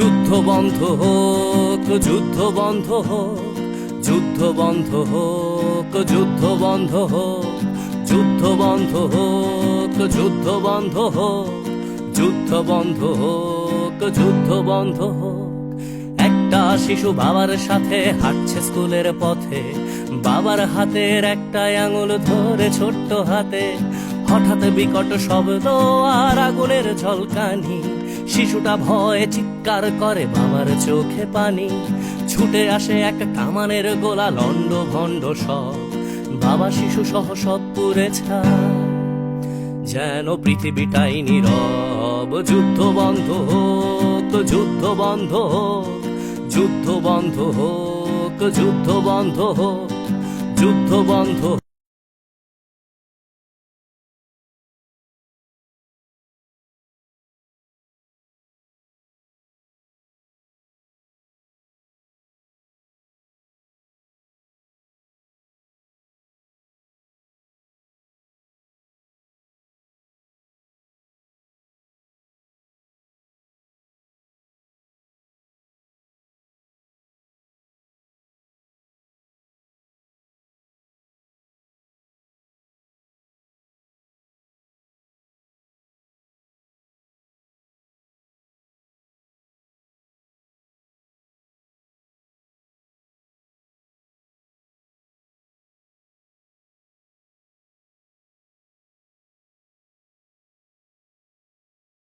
যুদ্ধ বন্ধ হোক, যুদ্ধ বন্ধ হোক, যুদ্ধ বন্ধ হোক, যুদ্ধ বন্ধ হোক, যুদ্ধ বন্ধ হোক, যুদ্ধ বন্ধ হোক, যুদ্ধ বন্ধ হোক, যুদ্ধ বন্ধ হোক। একটা শিশু বাবার সাথে হাঁটছে স্কুলের পথে, বাবার হাতের একটা আঙুল ধরে ছোট্ট হাতে। হঠাৎ বিকট শব্দ আর আগুনের ঝলকানি, শিশুটা ভয়ে চিৎকার করে, বাবার চোখে পানি। ছুটে আসে এক কামানের গোলা, লন্ড ভন্ড সব, বাবা শিশু সহ সব পুড়ে ছাই। যেন পৃথিবীটাই নীরব। যুদ্ধ বন্ধ হোক, যুদ্ধ বন্ধ হোক, যুদ্ধ বন্ধ হোক, যুদ্ধ বন্ধ হোক, যুদ্ধ বন্ধ